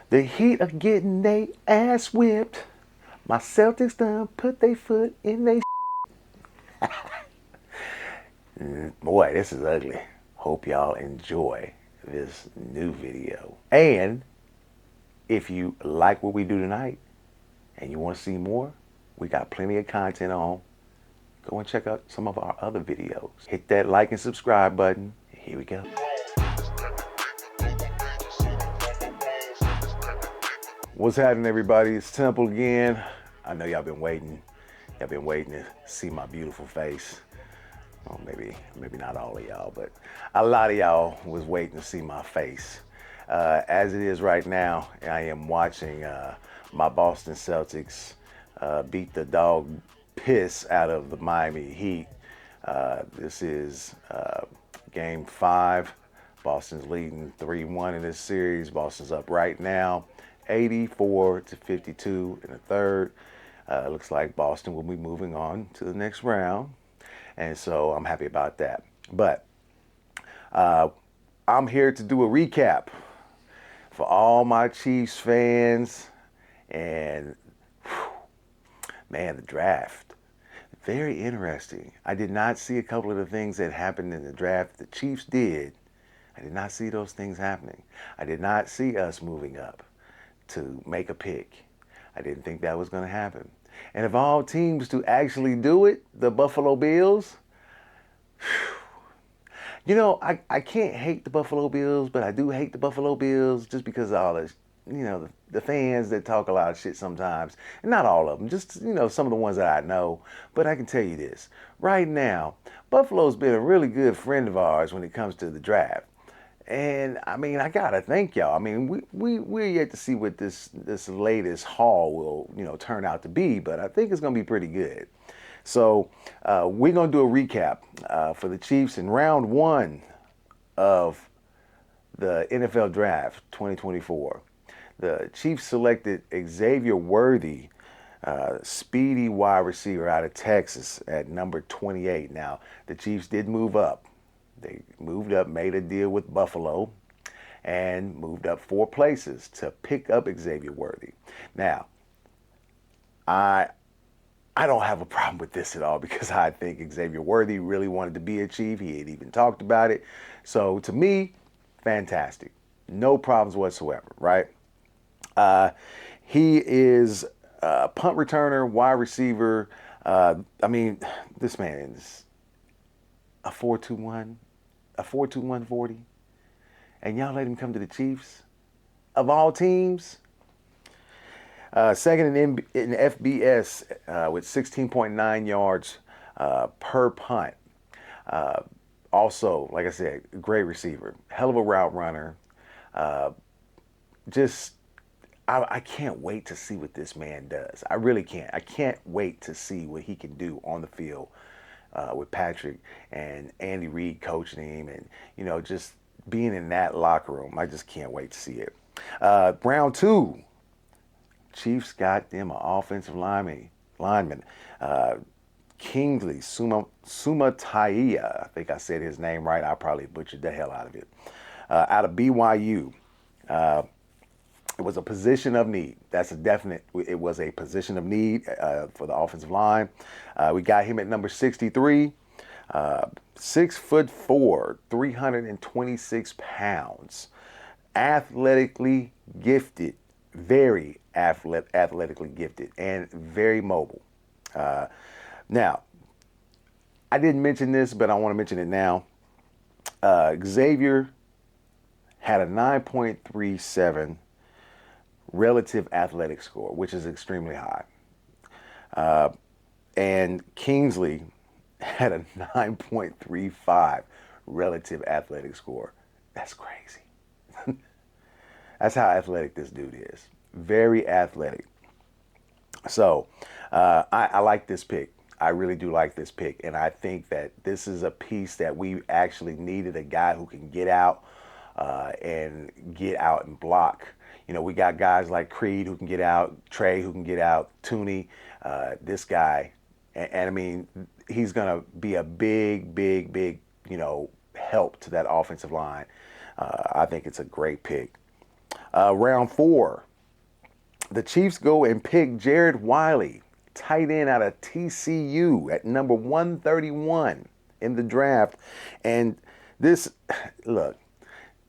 The Heat are getting they ass whipped. My Celtics done put they foot in they. Boy, this is ugly. Hope y'all enjoy this new video. And if you like what we do tonight and you want to see more, we got plenty of content on. Go and check out some of our other videos. Hit that like and subscribe button. Here we go. What's happening, everybody? It's Temple again. I know y'all been waiting. Y'all been waiting to see my beautiful face. Well, maybe not all of y'all, but a lot of y'all was waiting to see my face. As it is right now, I am watching my Boston Celtics beat the dog piss out of the Miami Heat. This is game 5. Boston's leading 3-1 in this series. Boston's up right now, 84-52 in the third. Looks like Boston will be moving on to the next round. And so I'm happy about that. But I'm here to do a recap for all my Chiefs fans. And man, the draft, very interesting. I did not see a couple of the things that happened in the draft. The Chiefs did. I did not see those things happening. I did not see us moving up to make a pick. I didn't think that was going to happen. And of all teams to actually do it, the Buffalo Bills, you know, I can't hate the Buffalo Bills, but I do hate the Buffalo Bills just because of all this, you know, the fans that talk a lot of shit sometimes. And not all of them, just, you know, some of the ones that I know. But I can tell you this, right now, Buffalo's been a really good friend of ours when it comes to the draft. And I mean, I gotta thank y'all. I mean, we're yet to see what this latest haul will, you know, turn out to be, but I think it's gonna be pretty good. So we're gonna do a recap for the Chiefs in round 1 of the NFL Draft 2024. The Chiefs selected Xavier Worthy, speedy wide receiver out of Texas at number 28. Now, the Chiefs did move up. They moved up, made a deal with Buffalo, and moved up 4 places to pick up Xavier Worthy. Now, I don't have a problem with this at all because I think Xavier Worthy really wanted to be a Chief. He had even talked about it. So to me, fantastic. No problems whatsoever, right? He is a punt returner, wide receiver. I mean, this man is a 4.21, a 4.21 40, and y'all let him come to the Chiefs of all teams. Second in FBS with 16.9 yards per punt. Also, like I said, great receiver, hell of a route runner. I can't wait to see what this man does. I really can't. I can't wait to see what he can do on the field with Patrick and Andy Reid coaching him, and you know, just being in that locker room. I just can't wait to see it. Round 2, Chiefs got them an offensive lineman, Kingsley Sumataiya. I think I said his name right. I probably butchered the hell out of it. Out of BYU. It was a position of need. That's a definite. It was a position of need for the offensive line. We got him at number 63, 6'4", 326 pounds, athletically gifted, very athletically gifted, and very mobile. Now, I didn't mention this, but I want to mention it now. Xavier had a 9.37 relative athletic score, which is extremely high. And Kingsley had a 9.35 relative athletic score. That's crazy. That's how athletic this dude is. Very athletic. So I like this pick. I really do like this pick. And I think that this is a piece that we actually needed, a guy who can get out and block. You know, we got guys like Creed who can get out, Trey who can get out, Tooney, this guy. And I mean, he's going to be a big, you know, help to that offensive line. I think it's a great pick. Round 4, the Chiefs go and pick Jared Wiley, tight end out of TCU at number 131 in the draft. And this, look,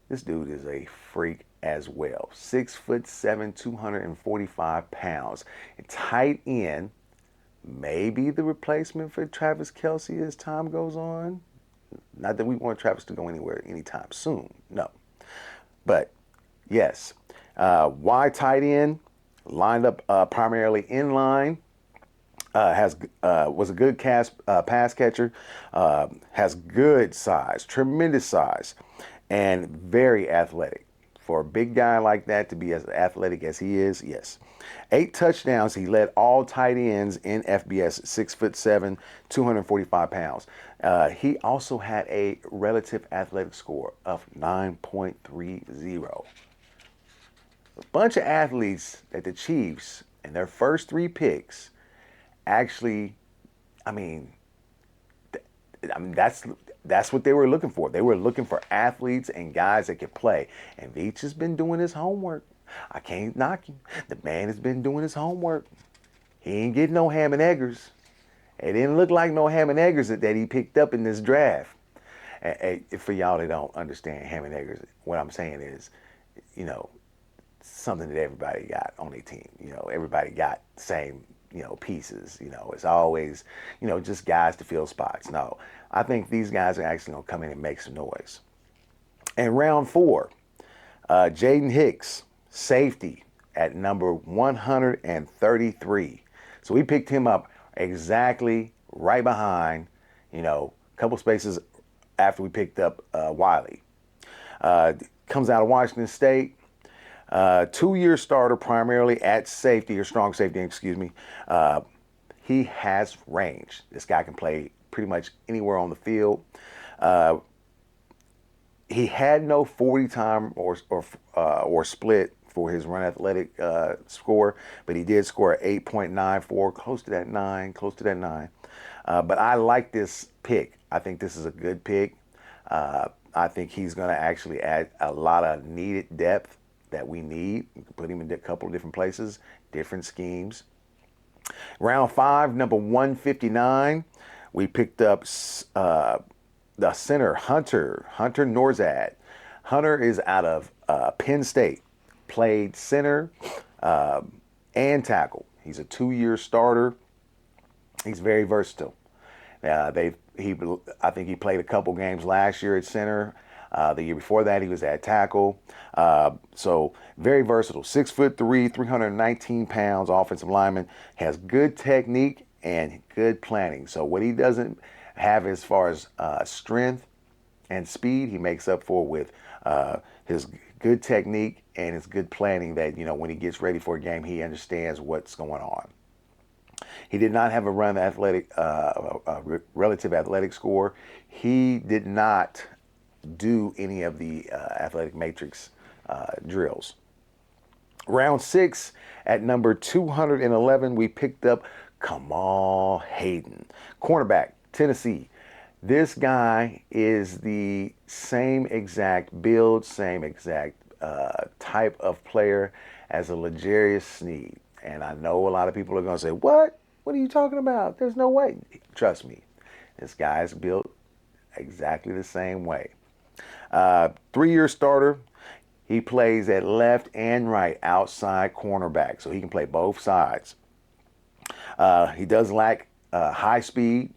this dude is a freak as well. 6'7", 245 pounds. Tight end, maybe the replacement for Travis Kelce as time goes on. Not that we want Travis to go anywhere anytime soon, no. But yes, wide tight end, lined up primarily in line. Was a good pass catcher, has good size, tremendous size, and very athletic. For a big guy like that to be as athletic as he is, yes. 8 touchdowns. He led all tight ends in FBS, 6'7", 245 pounds. He also had a relative athletic score of 9.30. A bunch of athletes that the Chiefs, in their first 3 picks, actually, that's what they were looking for. They were looking for athletes and guys that could play. And Veach has been doing his homework. I can't knock him. The man has been doing his homework. He ain't getting no ham and eggers. It didn't look like no ham and eggers that he picked up in this draft. And for y'all that don't understand ham and eggers, what I'm saying is, something that everybody got on their team. Everybody got the same, pieces. It's always, just guys to fill spots. No, I think these guys are actually going to come in and make some noise. And round 4, Jaden Hicks, safety at number 133. So we picked him up exactly right behind, a couple spaces after we picked up Wiley. Comes out of Washington State. 2-year starter primarily at safety, or strong safety, excuse me. He has range. This guy can play pretty much anywhere on the field. He had no 40 time or split for his run athletic score, but he did score 8.94, close to that 9. But I like this pick. I think this is a good pick. I think he's going to actually add a lot of needed depth that we need. We can put him in a couple of different places, different schemes. Round 5, number 159, we picked up the center, Hunter Norzad. Hunter is out of Penn State, played center and tackle. He's a 2-year starter. He's very versatile. I think he played a couple games last year at center. The year before that, he was at tackle. So very versatile. 6'3", 319 pounds, offensive lineman. Has good technique and good planning. So what he doesn't have as far as strength and speed, he makes up for with his good technique and his good planning that, when he gets ready for a game, he understands what's going on. He did not have a relative athletic score. He did not do any of the athletic matrix drills. Round 6, at number 211, we picked up Kamal Hayden, cornerback, Tennessee. This guy is the same exact build, same exact type of player as a L'Jarius Sneed. And I know a lot of people are going to say, what? What are you talking about? There's no way. Trust me, this guy is built exactly the same way. 3-year starter. He plays at left and right, outside cornerback, so he can play both sides. He does lack high speed,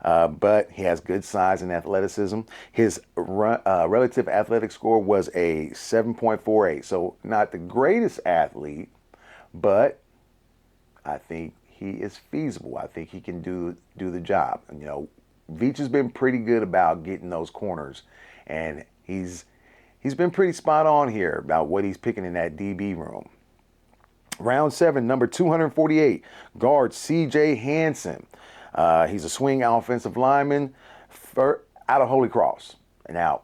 but he has good size and athleticism. His relative athletic score was a 7.48, so not the greatest athlete, but I think he is feasible. I think he can do the job. And, Veach has been pretty good about getting those corners, and he's been pretty spot on here about what he's picking in that DB room. Round 7, number 248, guard C.J. Hansen. He's a swing offensive lineman out of Holy Cross. Now,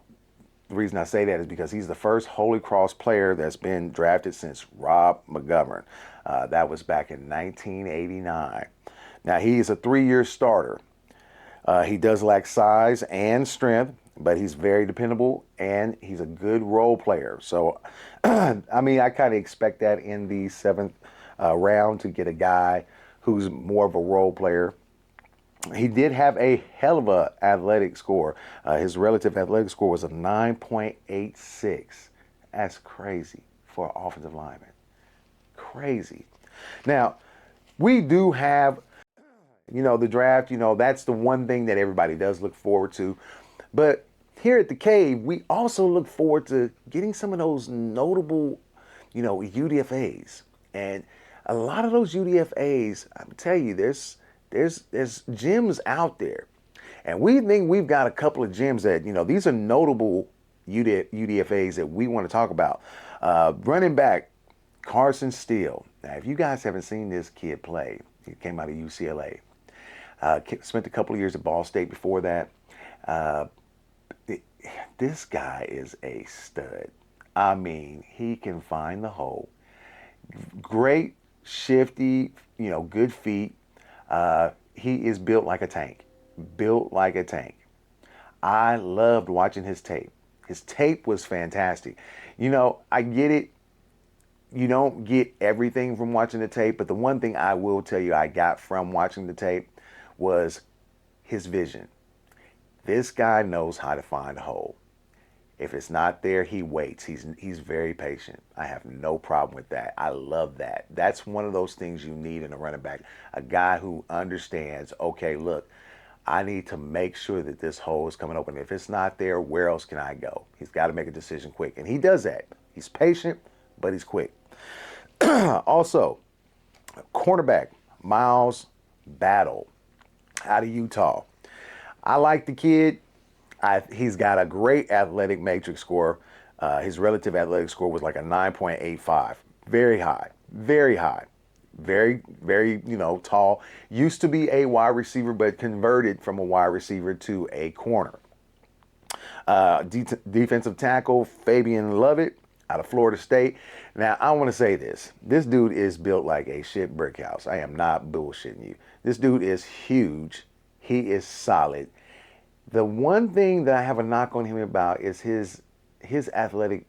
the reason I say that is because he's the first Holy Cross player that's been drafted since Rob McGovern. That was back in 1989. Now, he is a 3-year starter. He does lack size and strength. but he's very dependable and he's a good role player. So, I mean, I kind of expect that in the seventh round to get a guy who's more of a role player. He did have a hell of a athletic score. His relative athletic score was a 9.86. That's crazy for an offensive lineman. Crazy. Now, we do have, the draft, that's the one thing that everybody does look forward to. But here at the Cave, we also look forward to getting some of those notable, UDFAs. And a lot of those UDFAs, I tell you, there's gems out there. And we think we've got a couple of gems that, these are notable UDFAs that we want to talk about. Running back, Carson Steele. Now, if you guys haven't seen this kid play, he came out of UCLA. Spent a couple of years at Ball State before that. This guy is a stud. I mean, he can find the hole. Great, shifty, good feet. He is built like a tank. Built like a tank. I loved watching his tape. His tape was fantastic. I get it. You don't get everything from watching the tape, but the one thing I will tell you I got from watching the tape was his vision. This guy knows how to find a hole. If it's not there, he waits. He's very patient. I have no problem with that. I love that. That's one of those things you need in a running back. A guy who understands, okay, look, I need to make sure that this hole is coming open. If it's not there, where else can I go? He's got to make a decision quick. And he does that. He's patient, but he's quick. Also, cornerback, Miles Battle out of Utah. I like the kid. He's got a great athletic matrix score. His relative athletic score was like a 9.85. Very high. Very high. Very, very, tall. Used to be a wide receiver, but converted from a wide receiver to a corner. Defensive tackle, Fabian Lovett out of Florida State. Now, I want to say this. This dude is built like a shit brick house. I am not bullshitting you. This dude is huge. He is solid. The one thing that I have a knock on him about is his athletic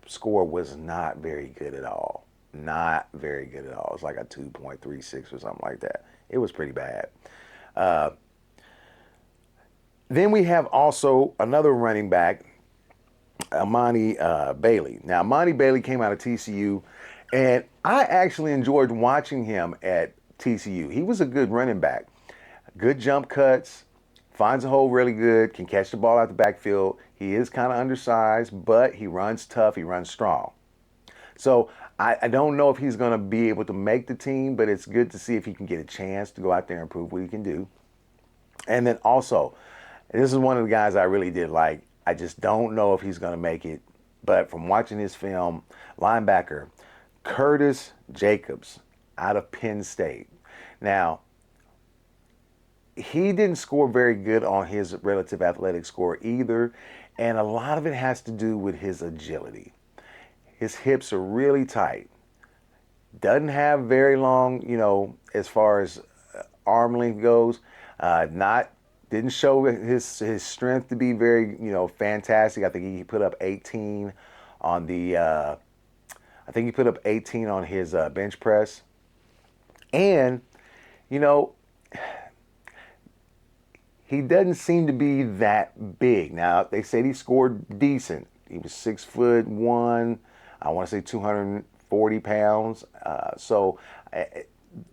score was not very good at all. Not very good at all. It's like a 2.36 or something like that. It was pretty bad. Then we have also another running back, Amani Bailey. Now, Amani Bailey came out of TCU, and I actually enjoyed watching him at TCU. He was a good running back. Good jump cuts, finds a hole really good, can catch the ball out the backfield. He is kind of undersized, but he runs tough, he runs strong. So I don't know if he's going to be able to make the team, but it's good to see if he can get a chance to go out there and prove what he can do. And then also, this is one of the guys I really did like. I just don't know if he's going to make it, but from watching his film, linebacker Curtis Jacobs out of Penn State. Now, he didn't score very good on his relative athletic score either, and a lot of it has to do with his agility. His hips are really tight. Doesn't have very long, as far as arm length goes. Didn't show his strength to be very, fantastic. I think he put up 18 on his bench press. And, he doesn't seem to be that big. Now, they said he scored decent. He was 6'1", I want to say 240 pounds. So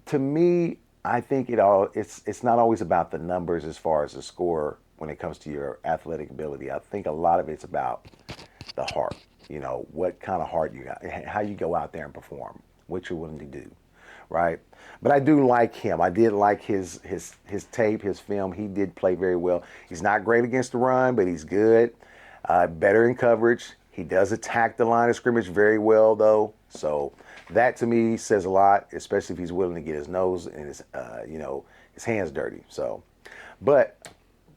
to me, I think it's not always about the numbers as far as the score when it comes to your athletic ability. I think a lot of it's about the heart. What kind of heart you got, how you go out there and perform, what you're willing to do, right? But I do like him. I did like his tape, his film. He did play very well. He's not great against the run, but he's good. Better in coverage. He does attack the line of scrimmage very well, though. So that to me says a lot, especially if he's willing to get his nose and his hands dirty. So, but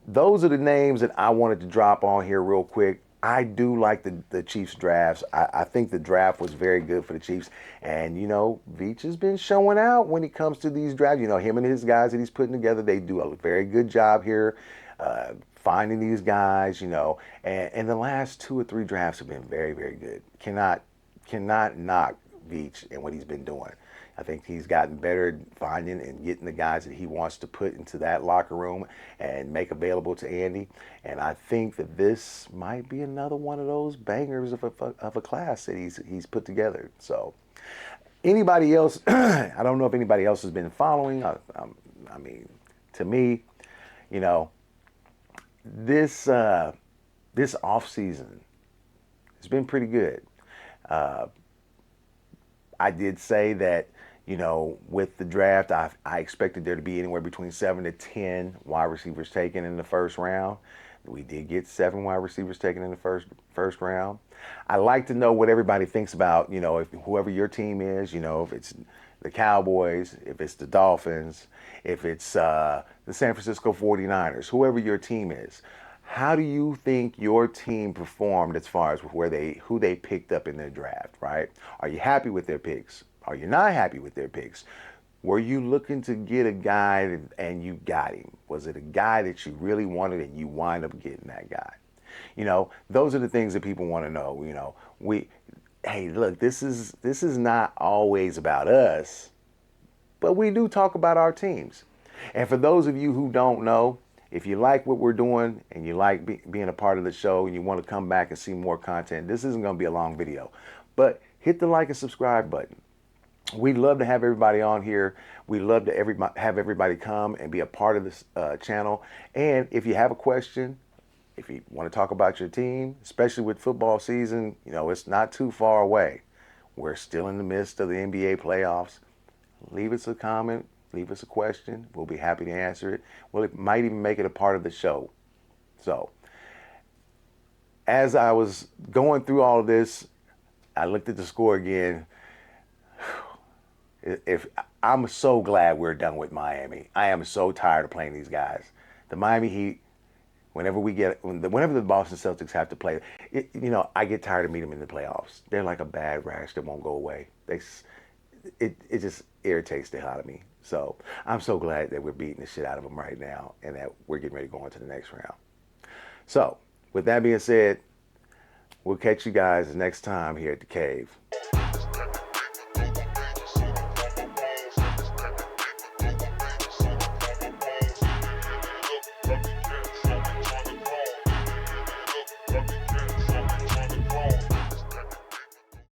those are the names that I wanted to drop on here real quick. I do like the Chiefs drafts. I think the draft was very good for the Chiefs. And, Veach has been showing out when it comes to these drafts. Him and his guys that he's putting together, they do a very good job here. finding these guys, and the last 2 or 3 drafts have been very, very good. Cannot knock Veach and what he's been doing. I think he's gotten better at finding and getting the guys that he wants to put into that locker room and make available to Andy. And I think that this might be another one of those bangers of a class that he's put together. So anybody else, I don't know if anybody else has been following. I mean, to me, you know, this off season has been pretty good. I did say that, with the draft, I expected there to be anywhere between 7 to 10 wide receivers taken in the first round. We did get 7 wide receivers taken in the first round. I like to know what everybody thinks about, if whoever your team is, if it's the Cowboys, if it's the Dolphins, if it's the San Francisco 49ers, whoever your team is. How do you think your team performed as far as who they picked up in their draft, right? Are you happy with their picks? Are you not happy with their picks? Were you looking to get a guy and you got him? Was it a guy that you really wanted and you wind up getting that guy? Those are the things that people want to know. Hey, look, this is not always about us, but we do talk about our teams. And for those of you who don't know, if you like what we're doing and you like being a part of the show and you want to come back and see more content, this isn't going to be a long video, but hit the like and subscribe button. We'd love to have everybody on here. We'd love to have everybody come and be a part of this channel. And if you have a question, if you want to talk about your team, especially with football season, it's not too far away. We're still in the midst of the NBA playoffs. Leave us a comment. Leave us a question. We'll be happy to answer it. Well, it might even make it a part of the show. So, as I was going through all of this, I looked at the score again. I'm so glad we're done with Miami. I am so tired of playing these guys. The Miami Heat, whenever the Boston Celtics have to play, I get tired of meeting them in the playoffs. They're like a bad rash that won't go away. It just irritates the hell out of me. So I'm so glad that we're beating the shit out of them right now and that we're getting ready to go into the next round. So with that being said, we'll catch you guys next time here at the Cave.